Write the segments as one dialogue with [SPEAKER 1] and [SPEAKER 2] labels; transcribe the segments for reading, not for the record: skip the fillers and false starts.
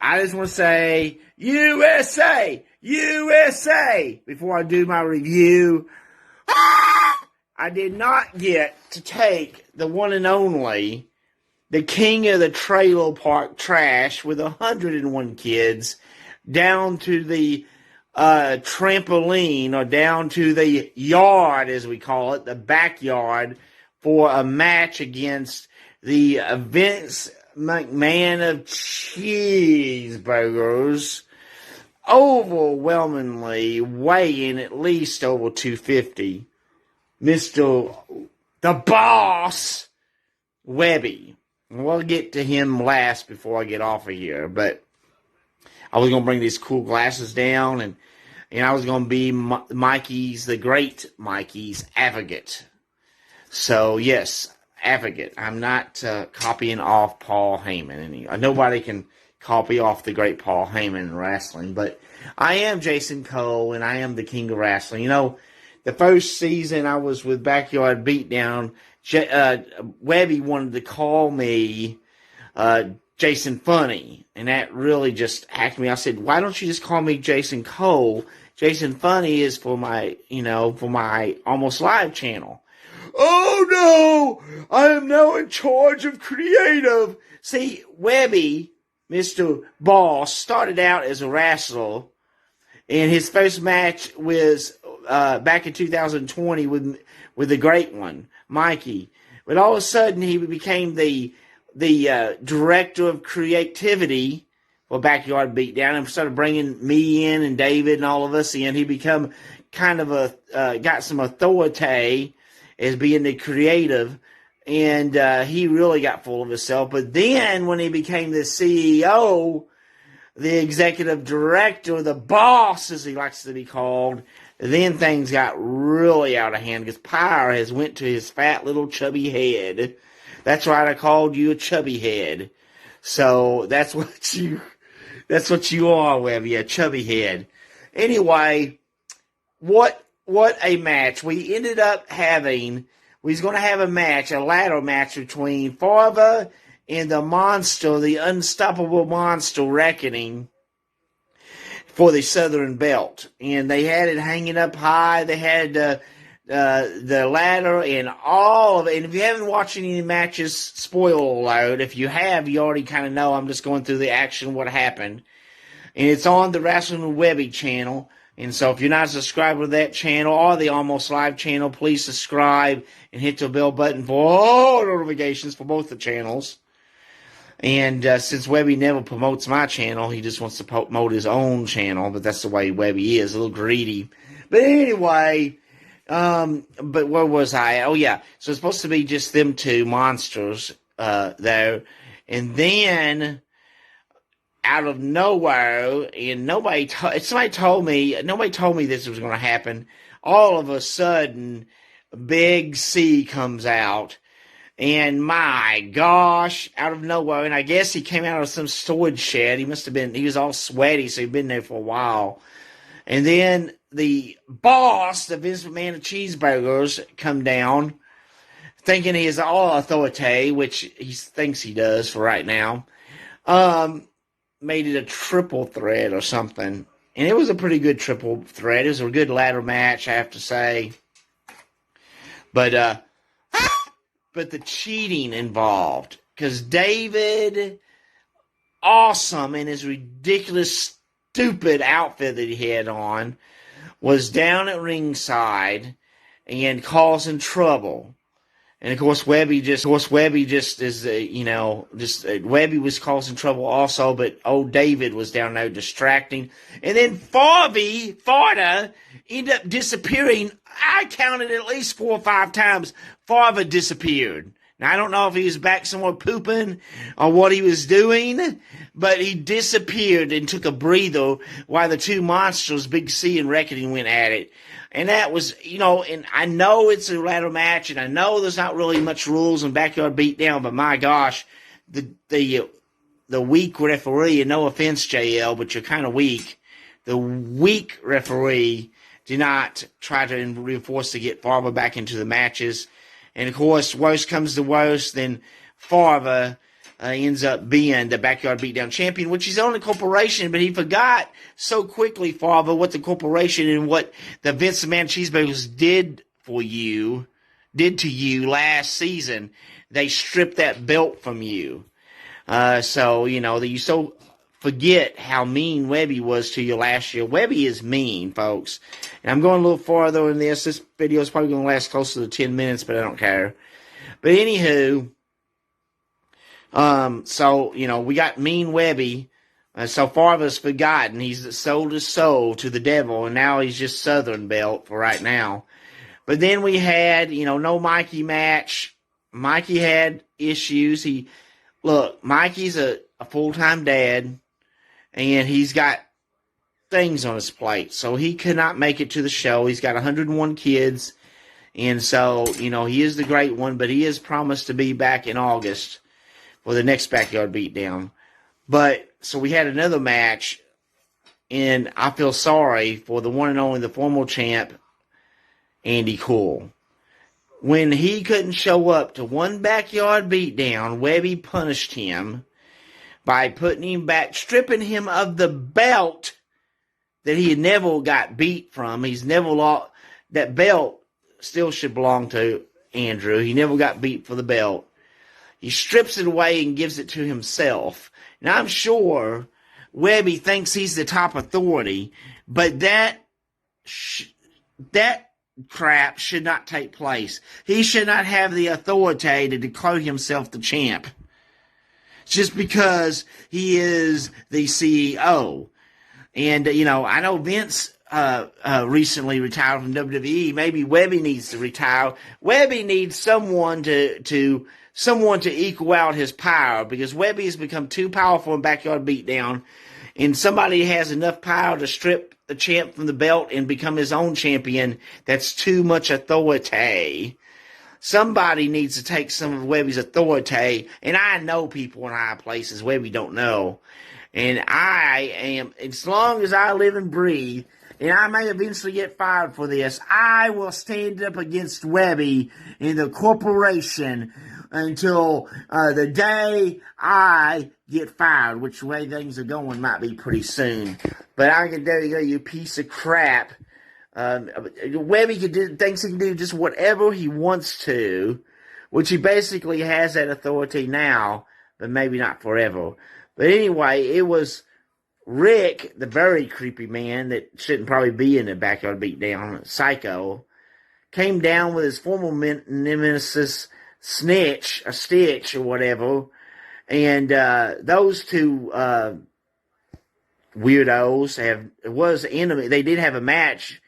[SPEAKER 1] I just want to say USA, USA before I do my review. I did not get to take the one and only, the king of the trailer park trash with 101 kids down to the trampoline, or down to the yard, as we call it, the backyard, for a match against the Vince McMahon of cheeseburgers, overwhelmingly weighing at least over 250, Mr. the Boss, Webby. We'll get to him last before I get off of here, but I was going to bring these cool glasses down, and I was going to be Mikey's, the great Mikey's advocate. So, yes, advocate. I'm not copying off Paul Heyman. Nobody can copy off the great Paul Heyman in wrestling, but I am Jason Cole, and I am the king of wrestling. The first season I was with BackYard Beatdown, Webby wanted to call me Jason Funny, and that really just hacked me. I said, why don't you just call me Jason Cole? Jason Funny is for my Almost Live channel. Oh no, I am now in charge of creative. See, Webby, Mr. Boss, started out as a wrestler, and his first match was back in 2020 with the great one, Mikey. But all of a sudden, he became the director of creativity for BackYard Beatdown, and started bringing me in and David and all of us in. He become kind of got some authority as being the creative, and he really got full of himself. But then when he became the CEO, the executive director, the boss, as he likes to be called, then things got really out of hand, because power has went to his fat little chubby head. That's right, I called you a chubby head. So that's what you are, Webby, a chubby head. Anyway, what a match. We ended up having, we was going to have a ladder match between Farva and the monster, the unstoppable monster reckoning, for the Southern Belt. And they had it hanging up high. They had the ladder and all of it. And if you haven't watched any matches, spoiler alert. If you have, you already kind of know. I'm just going through the action, what happened. And it's on the Wrestling with Webby channel. And so if you're not a subscriber to that channel or the Almost Live channel, please subscribe and hit the bell button for all notifications for both the channels. And since Webby never promotes my channel, he just wants to promote his own channel. But that's the way Webby is, a little greedy. But anyway, but where was I? Oh, yeah. So it's supposed to be just them two monsters there. And then, out of nowhere, and nobody told me this was going to happen. All of a sudden, Big C comes out. And my gosh, out of nowhere, and I guess he came out of some storage shed. He was all sweaty, so he'd been there for a while. And then the boss, the Vince McMahon of cheeseburgers, come down, thinking he is all authority, which he thinks he does for right now. Made it a triple threat or something. And it was a pretty good triple threat. It was a good ladder match, I have to say. But the cheating involved, because David, awesome in his ridiculous, stupid outfit that he had on, was down at ringside and causing trouble. And of course, Webby just is, Webby was causing trouble also, but old David was down there distracting. And then Farva ended up disappearing. I counted at least 4 or 5 times. Farva disappeared. Now, I don't know if he was back somewhere pooping or what he was doing, but he disappeared and took a breather while the two monsters, Big C and Reckoning, went at it. And that was, and I know it's a ladder match, and I know there's not really much rules in BackYard Beatdown, but my gosh, the weak referee, and no offense, JL, but you're kind of weak. The weak referee did not try to reinforce to get Farva back into the matches. And, of course, worst comes to worst, then Farva ends up being the Backyard Beatdown champion, which is on the corporation, but he forgot so quickly, Father, what the corporation and what the Vince McMahon Cheeseburgers did to you last season. They stripped that belt from you. So, you so forget how mean Webby was to you last year. Webby is mean, folks. And I'm going a little farther in this. This video is probably going to last close to 10 minutes, but I don't care. But anywho, we got mean Webby. So far of us forgotten. He's sold his soul to the devil, and now he's just Southern Belt for right now. But then we had, no Mikey match. Mikey had issues. Mikey's a full-time dad, and he's got things on his plate. So he could not make it to the show. He's got 101 kids. And so, he is the great one, but he is promised to be back in August for the next Backyard Beatdown. But, so we had another match, and I feel sorry for the one and only, the former champ, Andy Cool. When he couldn't show up to one Backyard Beatdown, Webby punished him by putting him back, stripping him of the belt that he had never got beat from. He's never lost. That belt still should belong to Andrew. He never got beat for the belt. He strips it away and gives it to himself. And I'm sure Webby thinks he's the top authority, but that crap should not take place. He should not have the authority to declare himself the champ just because he is the CEO. And, I know Vince recently retired from WWE. Maybe Webby needs to retire. Webby needs someone to equal out his power, because Webby has become too powerful in Backyard Beatdown, and somebody has enough power to strip the champ from the belt and become his own champion. That's too much authority. Somebody needs to take some of Webby's authority, and I know people in high places Webby don't know. And I am, as long as I live and breathe, and I may eventually get fired for this, I will stand up against Webby in the corporation until the day I get fired, which way things are going might be pretty soon. But I can tell you, you piece of crap. Webby thinks he can do just whatever he wants to, which he basically has that authority now, but maybe not forever. But anyway, it was Rick, the very creepy man that shouldn't probably be in the Backyard Beatdown, Psycho, came down with his former nemesis, Stitch or whatever, and those two weirdos was enemy. They did have a match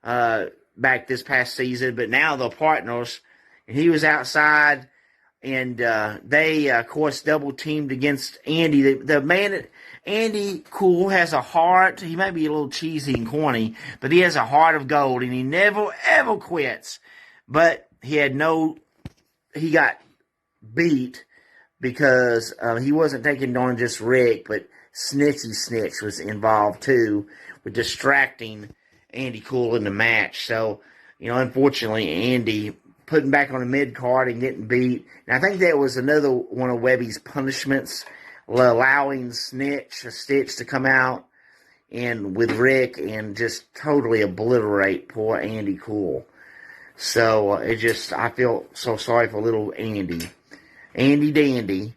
[SPEAKER 1] back this past season, but now they're partners. And he was outside, and they of course double teamed against Andy. The man, Andy Cool, has a heart. He may be a little cheesy and corny, but he has a heart of gold, and he never ever quits. But he got beat because he wasn't taking on just Rick, but Snitch was involved too, with distracting Andy Cool in the match. So, unfortunately, Andy putting back on the mid card and getting beat. And I think that was another one of Webby's punishments, allowing Stitch to come out and with Rick and just totally obliterate poor Andy Cool. So I feel so sorry for little Andy Dandy.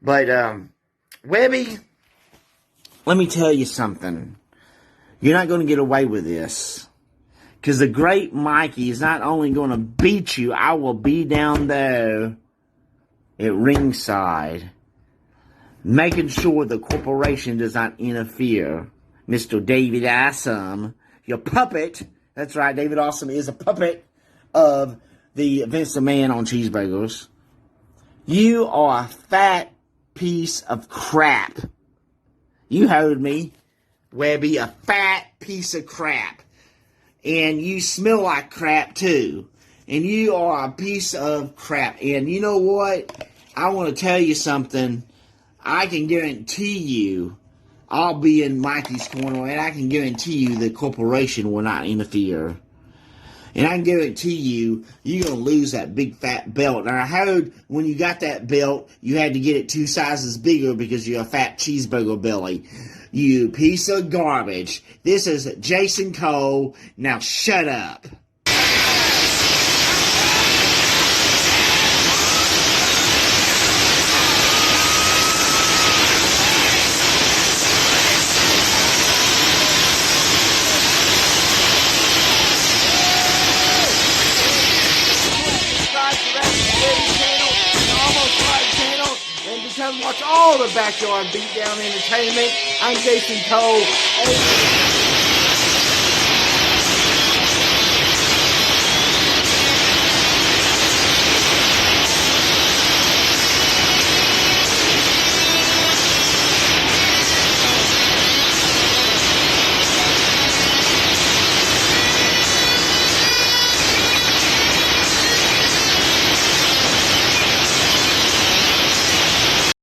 [SPEAKER 1] But Webby, let me tell you something. You're not going to get away with this. Because the great Mikey is not only going to beat you, I will be down there at ringside, making sure the corporation does not interfere. Mr. David Awesome, your puppet. That's right, David Awesome is a puppet of the Vince McMahon on cheeseburgers. You are a fat piece of crap. You heard me, Webby, a fat piece of crap. And you smell like crap too. And you are a piece of crap. And you know what? I want to tell you something. I can guarantee you I'll be in Mikey's corner, and I can guarantee you the corporation will not interfere. And I can guarantee you, you're going to lose that big fat belt. And I heard when you got that belt, you had to get it 2 sizes bigger because you're a fat cheeseburger belly. You piece of garbage. This is Jason Cole. Now shut up. Come watch all the Backyard Beatdown Entertainment. I'm Jason Cole.